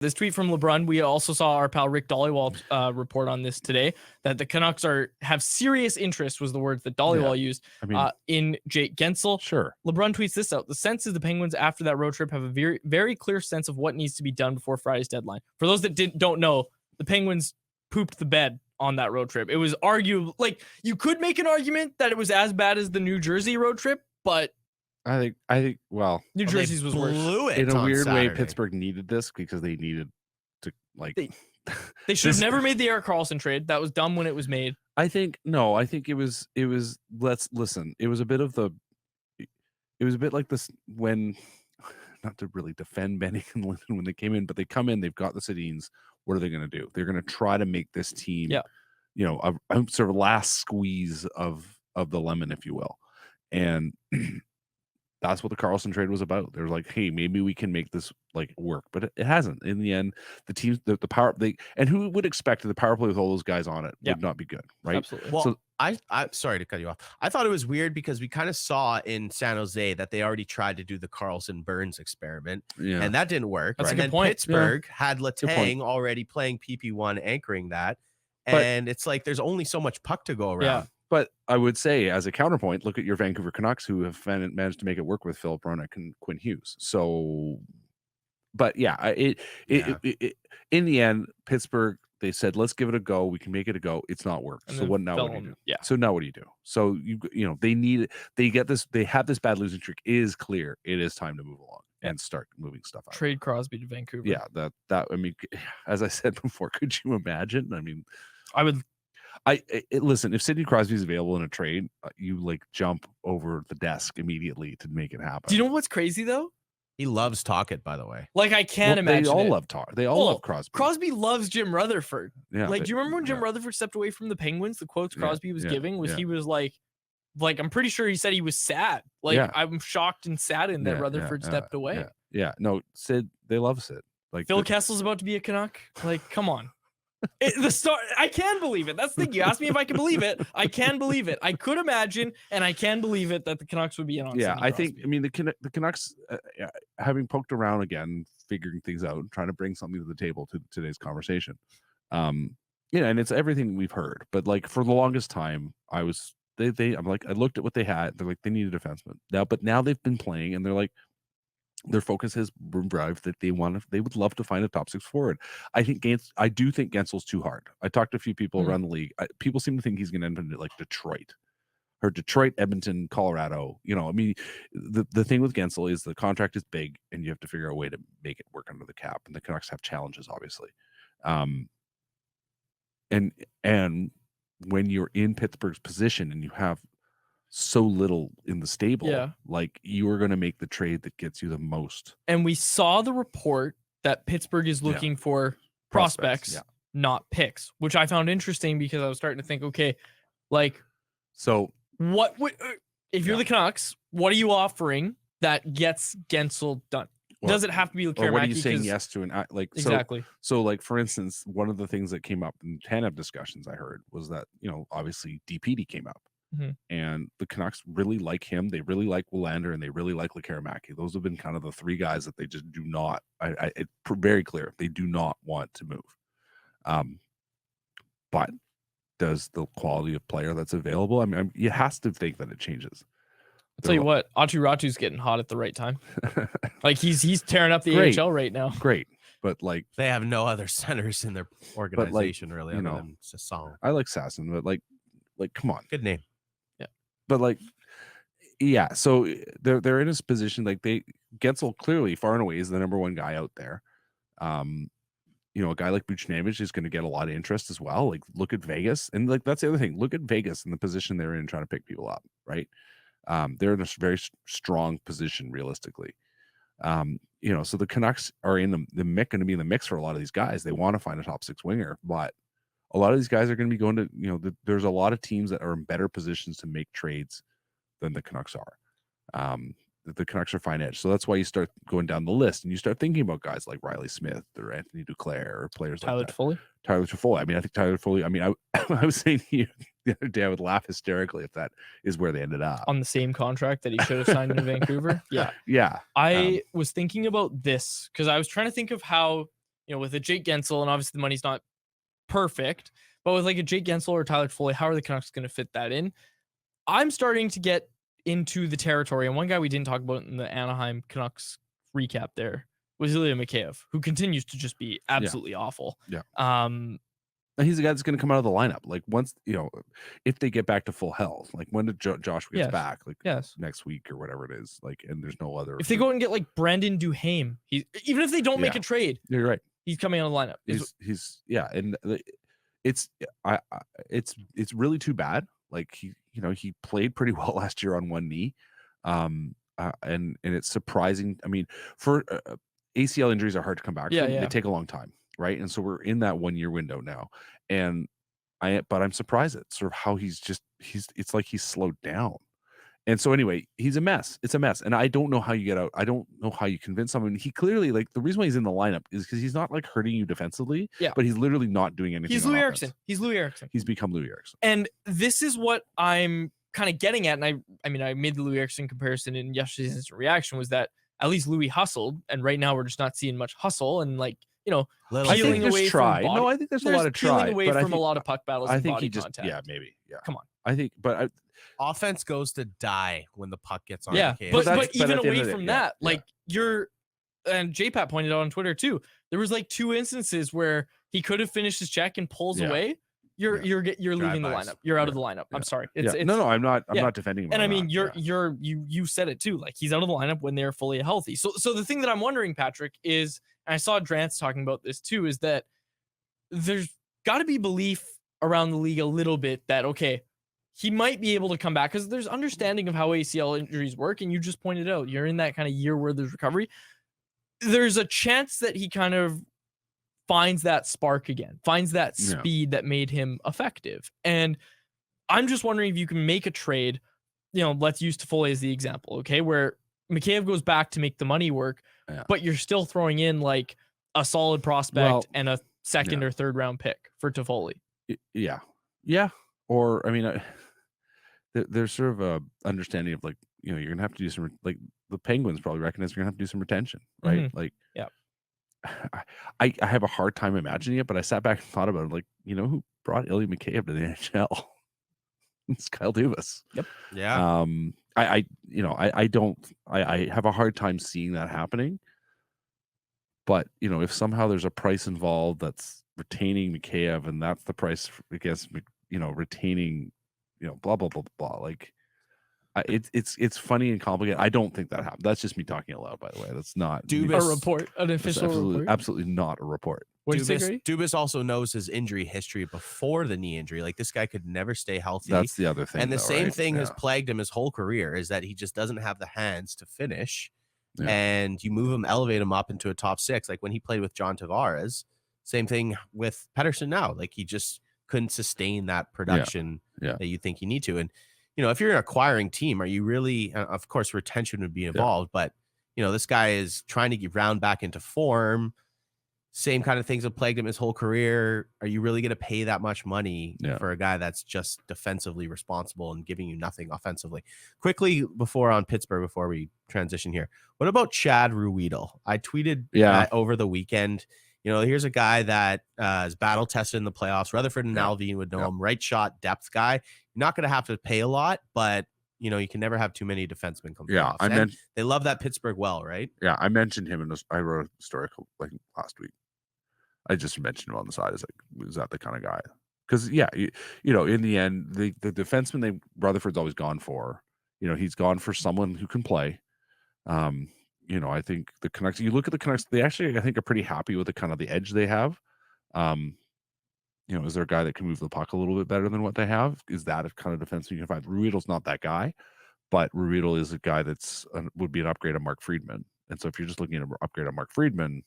This tweet from LeBrun. We also saw our pal Rick Dollywall report on this today, that the Canucks have serious interest, was the words that Dollywall used, in Jake Gensel. Sure. LeBrun tweets this out. The sense is the Penguins after that road trip have a very, very clear sense of what needs to be done before Friday's deadline. For those that don't know, the Penguins pooped the bed on that road trip. It was arguable, like, you could make an argument that it was as bad as the New Jersey road trip, but I think well, New Jersey's was worse. In a weird way, Pittsburgh needed this because they needed to, like, they should have never made the Erik Karlsson trade. That was dumb when it was made. I think it was let's listen. It was a bit like this when, not to really defend Benning and Linden when they came in, but they come in, they've got the Sedins. What are they going to do? They're going to try to make this team, a sort of last squeeze of the lemon, if you will. And that's what the Karlsson trade was about. They're like, hey, maybe we can make this like work, but it hasn't. In the end, the teams, the power, and who would expect the power play with all those guys on it would not be good, right? Absolutely. Well, I'm sorry to cut you off. I thought it was weird because we kind of saw in San Jose that they already tried to do the Karlsson Burns experiment, and that didn't work. That's right? a good point. Pittsburgh had Letang already playing PP1, anchoring that, and it's like there's only so much puck to go around. Yeah. But I would say, as a counterpoint, look at your Vancouver Canucks, who have managed to make it work with Philip Hronek and Quinn Hughes. So, but yeah, it in the end, Pittsburgh, they said, let's give it a go. We can make it a go. It's not worked. So what now? What do you do? Yeah. So now what do you do? So they have this bad losing streak. It is clear. It is time to move along and start moving stuff out. Trade Crosby to Vancouver. Yeah. That I mean, as I said before, could you imagine? I mean, I would. Listen, if Sidney Crosby's available in a trade, you like jump over the desk immediately to make it happen. Do you know what's crazy though? He loves Tocchet, by the way. Like, I can't imagine. They all love Tocchet. They all love Crosby. Crosby loves Jim Rutherford. Yeah. Like, do you remember when Jim Rutherford stepped away from the Penguins? The quotes Crosby was giving was he was like I'm pretty sure he said he was sad. Like, I'm shocked and saddened that Rutherford stepped away. Yeah. No, Sid, they love Sid. Like, Phil Kessel's about to be a Canuck. Like, come on. I can believe it. That's the thing. You asked me if I can believe it. I can believe it. I could imagine, and I can believe it, that the Canucks would be in on. Yeah, I think. I mean, the Canucks, having poked around again, figuring things out, trying to bring something to the table to today's conversation. And it's everything we've heard. But like for the longest time, I'm like, I looked at what they had. They're like, they need a defenseman now they've been playing, and they're like, their focus has arrived that they would love to find a top six forward. I do think Gensel's too hard. I talked to a few people around the league. People seem to think he's going to end up like Detroit, Edmonton, Colorado. I mean, the thing with Gensel is the contract is big, and you have to figure out a way to make it work under the cap. And the Canucks have challenges, obviously. And when you're in Pittsburgh's position and you have so little in the stable, like, you are going to make the trade that gets you the most. And we saw the report that Pittsburgh is looking for prospects, not picks, which I found interesting because I was starting to think, okay, like, so what would, if you're the Canucks, what are you offering that gets Gensel done? Does it have to be Karamaki? Or what are you saying yes to? Exactly. So like, for instance, one of the things that came up in TANF discussions I heard was that, obviously DPD came up. And the Canucks really like him. They really like Willander, and they really like Karamaki. Those have been kind of the three guys that they just do not. It's very clear they do not want to move. But does the quality of player that's available? I mean, you has to think that it changes. I'll tell you what, Atu Ratu's getting hot at the right time. Like, he's tearing up the AHL right now. Great. But like, they have no other centers in their organization, really, other than Sasson. I like Sasson, but like, come on, good name. But like, so they're in this position, like, Gensel clearly far and away is the number one guy out there. A guy like Buchnevich is going to get a lot of interest as well. Like, look at Vegas, and like, that's the other thing. Look at Vegas and the position they're in, trying to pick people up, right? They're in a very strong position realistically. So the Canucks are in the mix, going to be in the mix for a lot of these guys. They want to find a top six winger, but a lot of these guys are going to be going to, there's a lot of teams that are in better positions to make trades than the Canucks are. The Canucks are fine edge. So that's why you start going down the list and you start thinking about guys like Riley Smith or Anthony Duclair or players like that. Tyler Toffoli. I mean, I think Tyler Toffoli, I was saying to you the other day, I would laugh hysterically if that is where they ended up. On the same contract that he should have signed in Vancouver. Yeah. Yeah. I was thinking about this because I was trying to think of how, you know, with a Jake Gensel, and obviously the money's not perfect, but with like a Jake Gensel or Tyler Toffoli, how are the Canucks going to fit that in? I'm starting to get into the territory, and one guy we didn't talk about in the Anaheim Canucks recap there was Ilya Mikheyev, who continues to just be absolutely awful. Yeah. Um, And he's the guy that's going to come out of the lineup. Like once, you know, if they get back to full health, like when did Joshua gets Yes. back, like yes. next week or whatever it is, like, and there's no other. If they go out and get like Brendan Duhaime, even if they don't make a trade, You're right. he's coming out of the lineup. He's yeah, and it's really too bad. Like he played pretty well last year on one knee, and it's surprising. I mean, for ACL injuries are hard to come back from. They take a long time, right? And so we're in that 1 year window now, and I'm surprised at sort of how it's like he's slowed down. And so anyway, he's a mess. It's a mess. And I don't know how you get out. I don't know how you convince someone. He clearly, like, the reason why he's in the lineup is because he's not like hurting you defensively. Yeah. But he's literally not doing anything. He's Louis Eriksson. He's Louis Eriksson. He's become Louis Eriksson. And this is what I'm kind of getting at. And I mean, I made the Louis Eriksson comparison in yesterday's instant reaction, was that at least Louis hustled. And right now we're just not seeing much hustle. And like, you know, peeling away from body. No, I think there's a lot of try. Peeling away from a lot of puck battles. I and think body he just, contact. yeah, maybe. Yeah. Come on. I think, but offense goes to die when the puck gets on. Yeah, the but even away from that, like and JPat pointed out on Twitter too, there was like 2 instances where he could have finished his check and pulls away. You're leaving the lineup. You're out of the lineup. I'm sorry. It's no, I'm not defending him. And I mean, you said it too. Like he's out of the lineup when they're fully healthy. So the thing that I'm wondering, Patrick, is, and I saw Drance talking about this too, is that there's got to be belief around the league a little bit that, okay, he might be able to come back, because there's understanding of how ACL injuries work. And you just pointed out, you're in that kind of year where there's recovery. There's a chance that he kind of finds that spark again, finds that speed that made him effective. And I'm just wondering if you can make a trade, you know, let's use Toffoli as the example, okay, where Mikheyev goes back to make the money work, but you're still throwing in like a solid prospect and a second or third round pick for Toffoli. Yeah. Or, I mean, there's sort of a understanding of, like, you know, you're gonna have to do some, like, the Penguins probably recognize you're gonna have to do some retention, right? Mm-hmm. Like, I have a hard time imagining it, but I sat back and thought about it. Like, you know who brought Ilya Mikheyev to the NHL? It's Kyle Dubas. Yep. Yeah. I have a hard time seeing that happening. But, you know, if somehow there's a price involved that's retaining Mikheyev, and that's the price against, you know, retaining, you know, blah blah blah blah. Like, it's funny and complicated. I don't think that happened. That's just me talking out loud, by the way. That's not a report, an official report. Absolutely not a report. Dubas also knows his injury history before the knee injury. Like, this guy could never stay healthy. That's the other thing. And the same thing has plagued him his whole career, is that he just doesn't have the hands to finish. Yeah. And you move him, elevate him up into a top 6. Like when he played with John Tavares, same thing with Pettersson now. Like, he just couldn't sustain that production that you think you need to. And, you know, if you're an acquiring team, are you really, of course, retention would be involved, but, you know, this guy is trying to get round back into form. Same kind of things have plagued him his whole career. Are you really going to pay that much money for a guy that's just defensively responsible and giving you nothing offensively? Quickly, before we transition here, what about Chad Ruhwedel? I tweeted over the weekend. You know, here's a guy that is battle tested in the playoffs. Rutherford and Alvin would know him. Right shot, depth guy. You're not going to have to pay a lot, but, you know, you can never have too many defensemen come playoffs. They love that Pittsburgh well, right? Yeah, I mentioned him I wrote a story like last week. I just mentioned him on the side. Is like, is that the kind of guy? Because you know, in the end, the defenseman Rutherford's always gone for. You know, he's gone for someone who can play. You know, I think the Canucks. You look at the Canucks; they actually, I think, are pretty happy with the kind of the edge they have. You know, is there a guy that can move the puck a little bit better than what they have? Is that a kind of defenseman you can find? Ruhwedel's not that guy, but Ruhwedel is a guy that's would be an upgrade on Mark Friedman. And so, if you're just looking at an upgrade on Mark Friedman,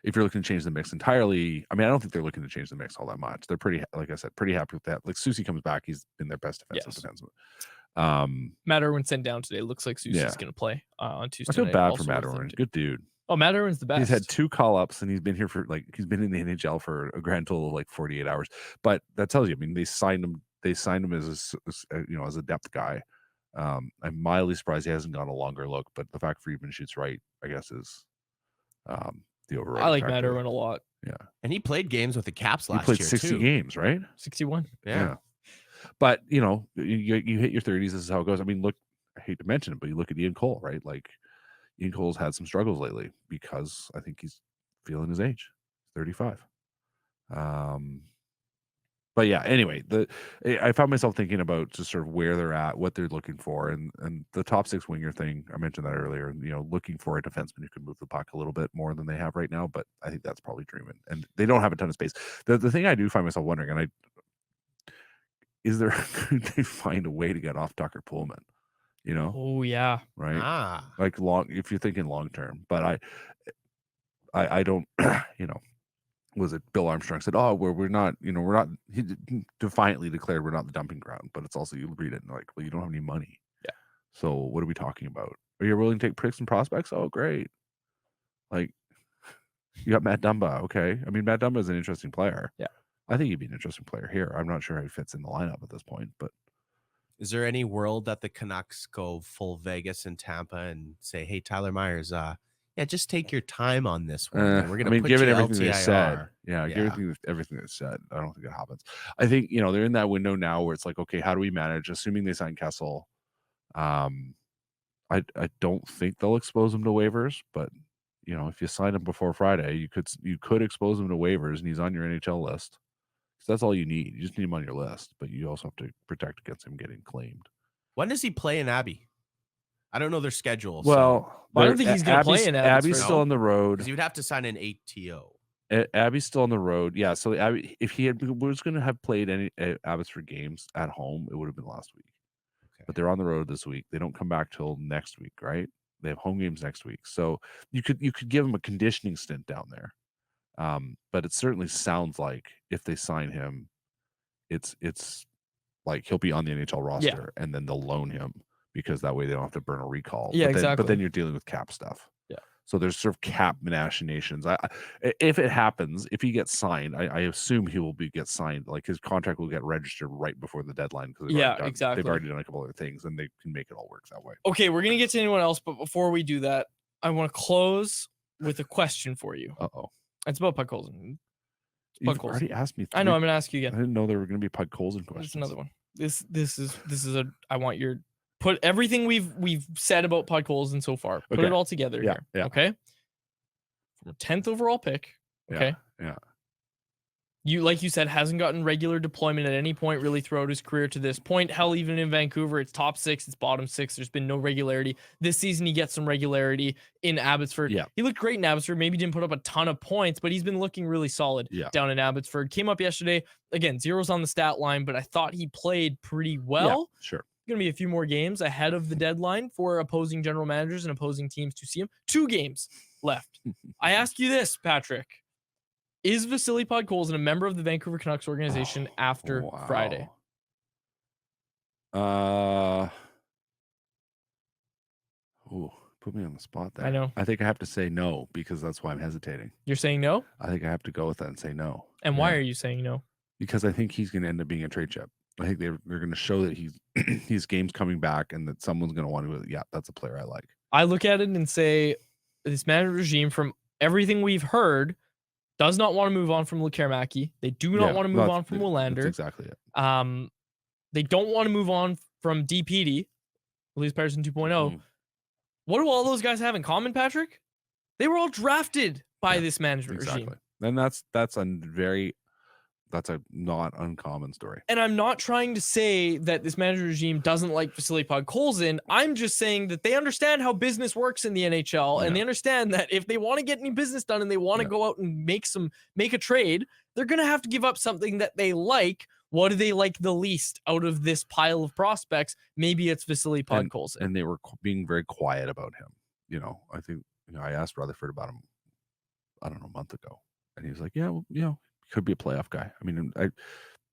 if you're looking to change the mix entirely, I mean, I don't think they're looking to change the mix all that much. They're pretty, like I said, pretty happy with that. Like, Susie comes back, he's been their best defensive defenseman. Matt Irwin sent down today. Looks like Susie's going to play on Tuesday. I feel bad for Matt Irwin. Good dude. Oh, Matt Irwin's the best. He's had 2 call-ups, and he's been here for he's been in the NHL for a grand total of like 48 hours. But that tells you, I mean, they signed him as as a depth guy. I'm mildly surprised he hasn't gone a longer look, but the fact Friedman shoots right, I guess, is the overriding I like factor. Matt Irwin a lot. And he played games with the Caps He last played year 60 too. games, right? 61. Yeah. But you hit your 30s. This is how it goes. I mean, look, I hate to mention it, but you look at Ian Cole, right? Like Ian Cole's had some struggles lately because I think he's feeling his age, 35. But yeah, anyway, I found myself thinking about just sort of where they're at, what they're looking for, and the top 6 winger thing. I mentioned that earlier, and looking for a defenseman who can move the puck a little bit more than they have right now. But I think that's probably dreaming, and they don't have a ton of space. The thing I do find myself wondering, is there could they find a way to get off Tucker Pullman? Oh yeah. Right? Like if you're thinking long term, but I don't, was it Bill Armstrong said, oh, we're not, he defiantly declared we're not the dumping ground, but it's also, you read it and like, well, you don't have any money. Yeah. So what are we talking about? Are you willing to take picks and prospects? Oh, great. Like, you got Matt Dumba. Okay. I mean, Matt Dumba is an interesting player. Yeah. I think he'd be an interesting player here. I'm not sure how he fits in the lineup at this point, but. Is there any world that the Canucks go full Vegas and Tampa and say, hey, Tyler Myers, just take your time on this one. And we're going to put given you everything they said, LTIR. given everything they said, I don't think it happens. I think, they're in that window now where it's like, okay, how do we manage, assuming they sign Kessel? I don't think they'll expose him to waivers, but if you sign him before Friday, you could expose him to waivers and he's on your NHL list. So that's all you need. You just need him on your list, but you also have to protect against him getting claimed. When does he play in Abbey? I don't know their schedule. Well, I don't think he's going to play in Abby's still on the road. Because you would have to sign an ATO. Abby's still on the road. Yeah. So Abby, if he was going to have played any Abbotsford games at home, it would have been last week. Okay. But they're on the road this week. They don't come back till next week, right? They have home games next week. So you could give him a conditioning stint down there. But it certainly sounds like if they sign him, it's like he'll be on the NHL roster and then they'll loan him because that way they don't have to burn a recall. Yeah, exactly. But then you're dealing with cap stuff. Yeah. So there's sort of cap machinations. If it happens, if he gets signed, I assume he will get signed. Like his contract will get registered right before the deadline because exactly. They've already done a couple other things and they can make it all work that way. Okay, we're gonna get to anyone else, but before we do that, I want to close with a question for you. It's about Pud Colson. You've already asked me. I know. I'm gonna ask you again. I didn't know there were gonna be Pud Colson questions. There's another one. This is a. I want your put everything we've said about Pud Colson so far. Put it all together here. Yeah. Okay. From a 10th overall pick. Okay. Yeah. You, like you said, hasn't gotten regular deployment at any point really throughout his career to this point. Hell, even in Vancouver, it's top 6, it's bottom 6. There's been no regularity. This season, he gets some regularity in Abbotsford. Yeah. He looked great in Abbotsford. Maybe didn't put up a ton of points, but he's been looking really solid down in Abbotsford. Came up yesterday. Again, 0s on the stat line, but I thought he played pretty well. Yeah, sure. Going to be a few more games ahead of the deadline for opposing general managers and opposing teams to see him. 2 games left. I ask you this, Patrick. Is Vasily Podkolzin a member of the Vancouver Canucks organization after Friday? Put me on the spot there. I know. I think I have to say no because that's why I'm hesitating. You're saying no? I think I have to go with that and say no. And why are you saying no? Because I think he's going to end up being a trade chip. I think they're going to show that his game's coming back and that someone's going to want to. Yeah, that's a player I like. I look at it and say this management regime, from everything we've heard, does not want to move on from Lekarmaki. They do not want to move on from Willander. That's exactly it. They don't want to move on from DPD, Elias Pettersson 2.0. What do all those guys have in common, Patrick? They were all drafted by this management regime. And that's a not uncommon story. And I'm not trying to say that this management regime doesn't like Vasily Podkolzin. I'm just saying that they understand how business works in the NHL, and they understand that if they want to get any business done and they want to go out and make a trade, they're going to have to give up something that they like. What do they like the least out of this pile of prospects? Maybe it's Vasily Podkolzin. And they were being very quiet about him. I think I asked Rutherford about him, I don't know, a month ago, and he was like, "Yeah, well, could be a playoff guy." I mean,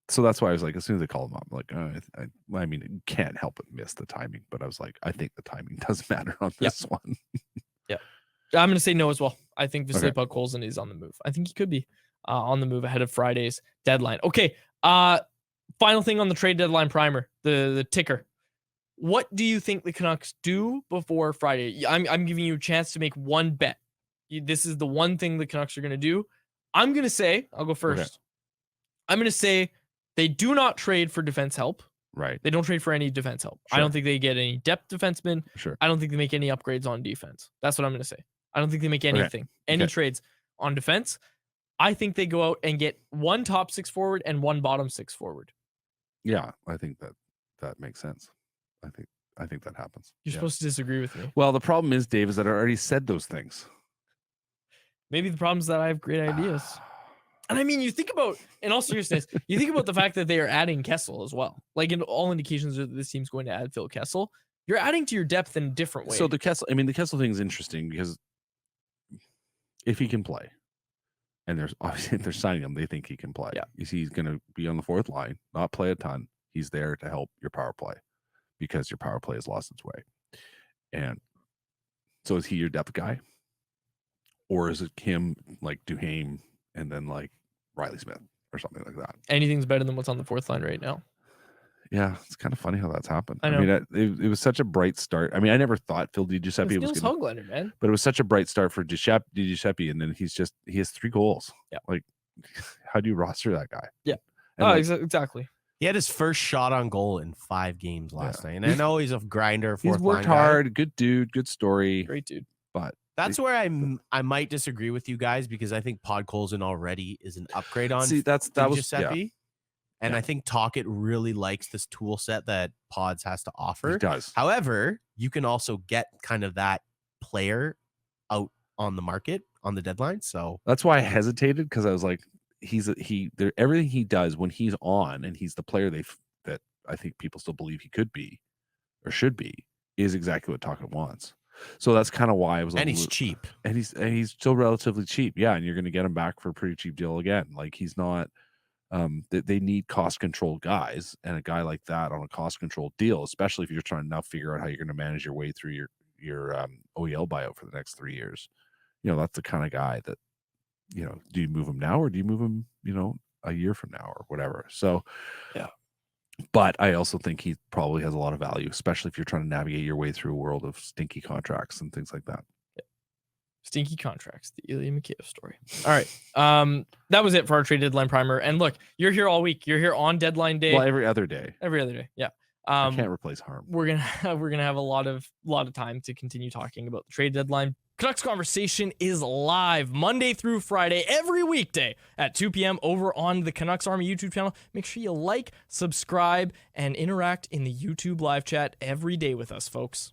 so that's why I was like, as soon as they called him up, I'm like, I mean, it can't help but miss the timing, but I was like, I think the timing does matter on this one. Yeah, I'm going to say no as well. I think Vasily Podkolzin is on the move. I think he could be on the move ahead of Friday's deadline. Okay, final thing on the trade deadline primer, the ticker. What do you think the Canucks do before Friday? I'm giving you a chance to make one bet. This is the one thing the Canucks are going to do. I'm going to say, I'll go first. Okay. I'm going to say they do not trade for defense help. Right. They don't trade for any defense help. I Sure. don't think they get any depth defensemen. Sure. I don't think they make any upgrades on defense. That's what I'm going to say. I don't think they make anything, any trades on defense. I think they go out and get one top 6 forward and one bottom 6 forward. Yeah, I think that makes sense. I think that happens. You're supposed to disagree with me. Well, the problem is, Dave, is that I already said those things. Maybe the problem is that I have great ideas. And I mean, you think about, in all seriousness, you think about the fact that they are adding Kessel as well. Like, in all indications are that this team's going to add Phil Kessel. You're adding to your depth in a different way. So the Kessel thing is interesting because if he can play, and there's obviously if they're signing him, they think he can play. Yeah. He's going to be on the fourth line, not play a ton. He's there to help your power play because your power play has lost its way. And so is he your depth guy? Or is it him like Duhaime and then like Riley Smith or something like that? Anything's better than what's on the fourth line right now. Yeah, it's kind of funny how that's happened. I know. mean, it was such a bright start. I mean, I never thought Phil DiGiuseppe was going to, man. but it was such a bright start for DiGiuseppe, and then he has 3 goals. Yeah, like how do you roster that guy? Yeah, and exactly. He had his first shot on goal in 5 games last night, and I know he's a grinder. He's worked hard, good dude, good story, great dude. But that's where I might disagree with you guys because I think Podkolzin already is an upgrade on. See, that was Giuseppe. And I think Tocchet really likes this tool set that Pods has to offer. He does. However, you can also get kind of that player out on the market on the deadline. So that's why I hesitated, because I was like, everything he does when he's on and he's the player that I think people still believe he could be or should be is exactly what Tocchet wants. So that's kind of why I was. And he's cheap. And he's still relatively cheap. Yeah, and you're going to get him back for a pretty cheap deal again. Like he's not. They need cost controlled guys, and a guy like that on a cost controlled deal, especially if you're trying to now figure out how you're going to manage your way through your OEL buyout for the next 3 years. You know, that's the kind of guy that, you know, do you move him now or do you move him, you know, a year from now or whatever? So, yeah. But I also think he probably has a lot of value, especially if you're trying to navigate your way through a world of stinky contracts and things like that. Stinky contracts, the Ilya Mikheyev story. All right. That was it for our trade deadline primer. And look, you're here all week. You're here on deadline day. Well, every other day. Every other day. Yeah. I can't replace harm. We're gonna have a lot of time to continue talking about the trade deadline. Canucks Conversation is live Monday through Friday, every weekday at 2 p.m. over on the Canucks Army YouTube channel. Make sure you like, subscribe, and interact in the YouTube live chat every day with us, folks.